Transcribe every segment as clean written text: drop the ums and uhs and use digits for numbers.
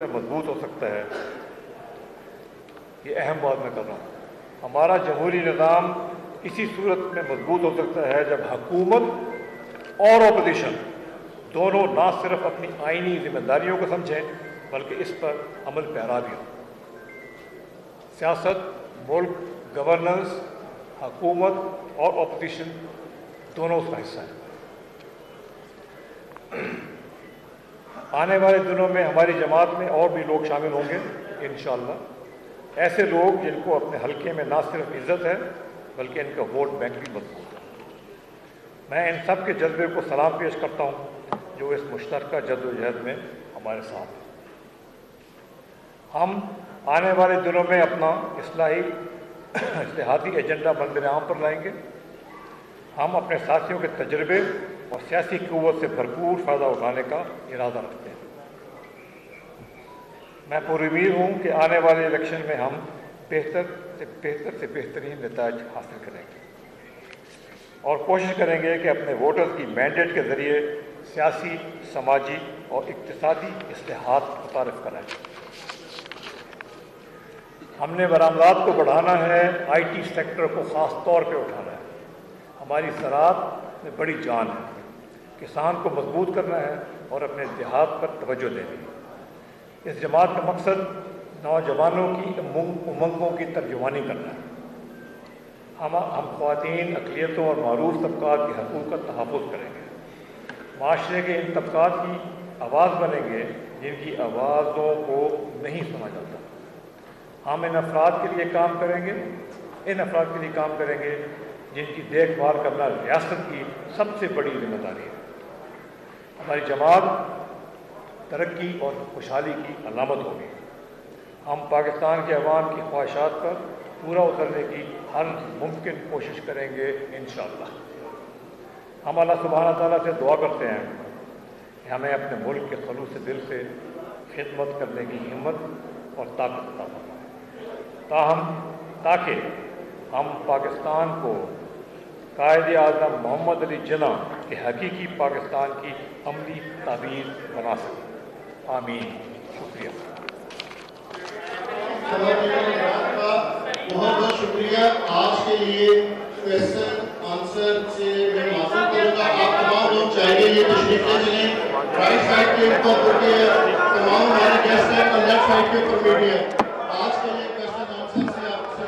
मजबूत हो सकता है, ये अहम बात मैं कर रहा हूँ। हमारा जमहूरी निज़ाम इसी सूरत में मजबूत हो सकता है जब हुकूमत और अपोजिशन दोनों ना सिर्फ अपनी आइनी जिम्मेदारियों को समझें बल्कि इस पर अमल पैरा भी हो। सियासत, मुल्क, गवर्नेंस, हुकूमत और अपोजिशन दोनों उसका हिस्सा है। आने वाले दिनों में हमारी जमात में और भी लोग शामिल होंगे इंशाअल्लाह, ऐसे लोग जिनको अपने हलके में ना सिर्फ इज़्ज़त है बल्कि इनका वोट बैंक भी मजबूत है। मैं इन सब के जज्बे को सलाम पेश करता हूँ जो इस मुश्तरका जद्दोजहद में हमारे साथ हैं। हम आने वाले दिनों में अपना इस्लाहाती एजेंडा मंजर आम पर लाएंगे। हम अपने साथियों के तजर्बे और सियासी क़ुव्वत से भरपूर फ़ायदा उठाने का इरादा रखते हैं। मैं पुरुम्मीद हूँ कि आने वाले इलेक्शन में हम बेहतर से बेहतरीन नतीजे हासिल करेंगे और कोशिश करेंगे कि अपने वोटर्स की मैंडेट के ज़रिए सियासी, समाजी और इक़्तिसादी इस्लाहात मुतारिफ कराएँ। हमने बरामदात को बढ़ाना है, IT सेक्टर को ख़ास तौर पर उठाना है। हमारी ज़राअत में बड़ी जान है, किसान को मजबूत करना है और अपने देहात पर तवज्जो देनी है। इस जमात का मकसद नौजवानों की उमंगों की तर्जुमानी करना है। हम ख़वातीन, अक़लियतों और मरूफ तबक़ात के हक़ूक़ का तहफ़्फ़ुज़ करेंगे। माशरे के इन तबक़ात की आवाज़ बनेंगे जिनकी आवाज़ों को नहीं सुना जाता। हम इन अफराद के लिए काम करेंगे जिनकी देखभाल करना रियासत की सबसे बड़ी जिम्मेदारी है। हमारी जमात तरक्की और खुशहाली की अलामत होगी। हम पाकिस्तान के अवाम की ख्वाहिशात पर पूरा उतरने की हर मुमकिन कोशिश करेंगे इंशाअल्लाह। हम अल्लाह सुब्हानहू व तआला से दुआ करते हैं कि हमें अपने मुल्क के खलूस दिल से खिदमत करने की हिम्मत और ताकत अता फरमाए ताकि हम पाकिस्तान को कायद-ए-आज़म मोहम्मद अली जिन्ना के हकीकी पाकिस्तान की अमली ताबीर बना सकें। आमीन। शुक्रिया। बहुत बहुत शुक्रिया। आज के लिए क्वेश्चन आंसर से मैं माफी करूँगा। आप तमाम लोग चाहिए ये तशरीफ ले चलें। राइट साइड के ऊपर बैठिए, तमाम हमारे गेस्ट हैं और लेफ्ट साइड के ऊपर बैठिए। आज के लिए क्वेश्चन आंसर से आपसे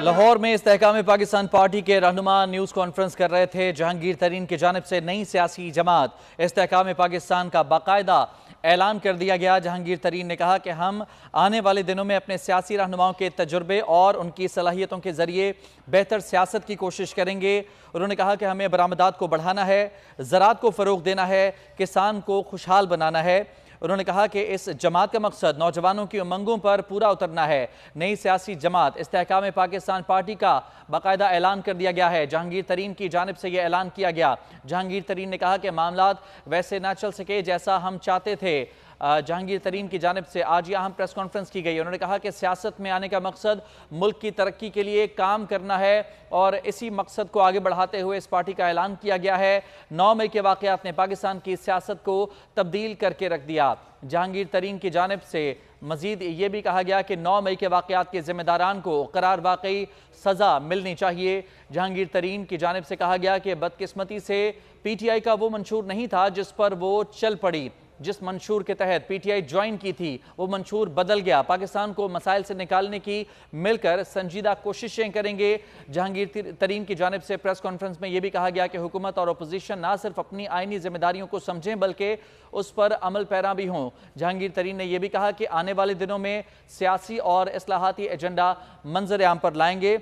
लाहौर में इस्तेहकाम पाकिस्तान पार्टी के रहनुमा न्यूज़ कॉन्फ्रेंस कर रहे थे। जहांगीर तरीन की जानिब से नई सियासी जमात इस्तेहकाम पाकिस्तान का बाकायदा ऐलान कर दिया गया। जहांगीर तरीन ने कहा कि हम आने वाले दिनों में अपने सियासी रहनुमाओं के तजुर्बे और उनकी सलाहियतों के ज़रिए बेहतर सियासत की कोशिश करेंगे। उन्होंने कहा कि हमें बरामदात को बढ़ाना है, ज़राअत को फ़रोग़ देना है, किसान को खुशहाल बनाना है। उन्होंने कहा कि इस जमात का मकसद नौजवानों की उमंगों पर पूरा उतरना है। नई सियासी जमात इस्तेहकाम पाकिस्तान पार्टी का बाकायदा ऐलान कर दिया गया है। जहांगीर तरीन की जानिब से यह ऐलान किया गया। जहांगीर तरीन ने कहा कि मामलात वैसे ना चल सके जैसा हम चाहते थे। जहांगीर तरीन की जानिब से आज यहाँ प्रेस कॉन्फ्रेंस की गई। उन्होंने कहा कि सियासत में आने का मकसद मुल्क की तरक्की के लिए काम करना है और इसी मकसद को आगे बढ़ाते हुए इस पार्टी का ऐलान किया गया है। 9 मई के वाक़यात ने पाकिस्तान की सियासत को तब्दील करके रख दिया। जहांगीर तरीन की जानिब से मजीद ये भी कहा गया कि 9 मई के वाक़यात के ज़िम्मेदारान को करार वाकई सज़ा मिलनी चाहिए। जहांगीर तरीन की जानिब से कहा गया कि बदकिस्मती से PTI का वो मंशूर नहीं था जिस पर वो चल पड़ी। जिस मंशूर के तहत PTI ज्वाइन की थी वो मंशूर बदल गया। पाकिस्तान को मसाइल से निकालने की मिलकर संजीदा कोशिशें करेंगे। जहांगीर तरीन की जानिब से प्रेस कॉन्फ्रेंस में यह भी कहा गया कि हुकूमत और अपोजिशन ना सिर्फ अपनी आइनी जिम्मेदारियों को समझें बल्कि उस पर अमल पैरा भी हों। जहांगीर तरीन ने यह भी कहा कि आने वाले दिनों में सियासी और इस्लाहाती एजेंडा मंजर आम पर लाएंगे।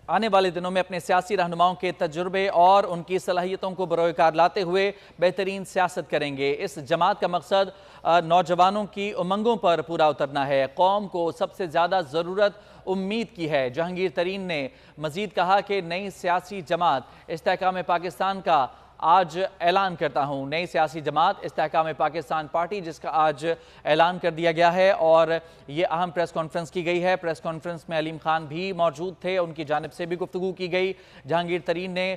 आने वाले दिनों में अपने सियासी रहनुमाओं के तजुर्बे और उनकी सलाहियतों को बरोकार लाते हुए बेहतरीन सियासत करेंगे। इस जमात का मकसद नौजवानों की उमंगों पर पूरा उतरना है। कौम को सबसे ज़्यादा ज़रूरत उम्मीद की है। जहांगीर तरीन ने मज़ीद कहा कि नई सियासी जमात इस्तेहकाम पाकिस्तान का آج اعلان کرتا ہوں۔ نئی سیاسی جماعت استحکام پاکستان پارٹی، جس کا آج اعلان کر دیا گیا ہے اور یہ اہم پریس کانفرنس کی گئی ہے۔ پریس کانفرنس میں علیم خان بھی موجود تھے، ان کی جانب سے بھی گفتگو کی گئی۔ جہانگیر ترین نے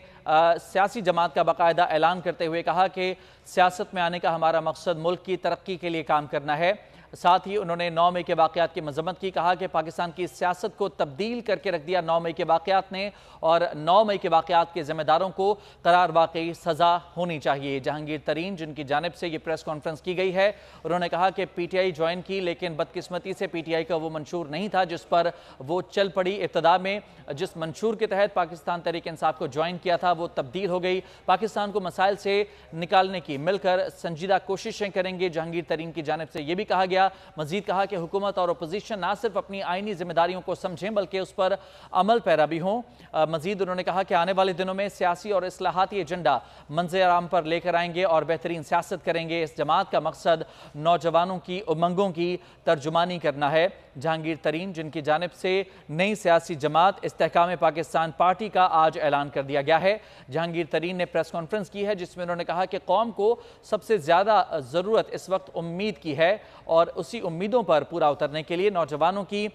سیاسی جماعت کا باقاعدہ اعلان کرتے ہوئے کہا کہ سیاست میں آنے کا ہمارا مقصد ملک کی ترقی کے لیے کام کرنا ہے۔ ساتھ ہی انہوں نے 9 مئی کے واقعات کی مذمت کی، کہا کہ پاکستان کی سیاست کو تبدیل کر کے رکھ دیا 9 مئی کے واقعات نے، اور 9 مئی کے واقعات کے ذمہ داروں کو قرار واقعی سزا ہونی چاہیے۔ جہانگیر ترین، جن کی جانب سے یہ پریس کانفرنس کی گئی ہے، انہوں نے کہا کہ پی ٹی آئی جوائن کی، لیکن بدقسمتی سے پی ٹی آئی کا وہ منشور نہیں تھا جس پر وہ چل پڑی۔ ابتدا میں جس منشور کے تحت پاکستان تحریک انصاف کو جوائن کیا تھا وہ تبدیل ہو گئی۔ پاکستان کو مسائل سے نکالنے کی مل کر سنجیدہ کوششیں کریں گے، جہانگیر ترین کی جانب سے یہ بھی کہا گیا۔ مزید کہا کہ حکومت اور اپوزیشن نہ صرف اپنی آئینی ذمہ داریوں کو سمجھیں بلکہ اس پر عمل پیرا بھی ہوں۔ مزید انہوں نے کہا کہ آنے والے دنوں میں سیاسی اور اصلاحاتی ایجنڈا منظر عام پر لے کر آئیں گے اور بہترین سیاست کریں گے۔ اس جماعت کا مقصد نوجوانوں کی امنگوں کی ترجمانی کرنا ہے۔ جہانگیر ترین، جن کی جانب سے نئی سیاسی جماعت استحکام پاکستان پارٹی کا آج اعلان کر دیا گیا ہے۔ جہانگیر ترین نے پریس کانفرنس کی ہے جس میں انہوں نے کہا کہ قوم کو سب سے زیادہ ضرورت اس وقت امید کی ہے، اور اسی امیدوں پر پورا اترنے کے لیے نوجوانوں کی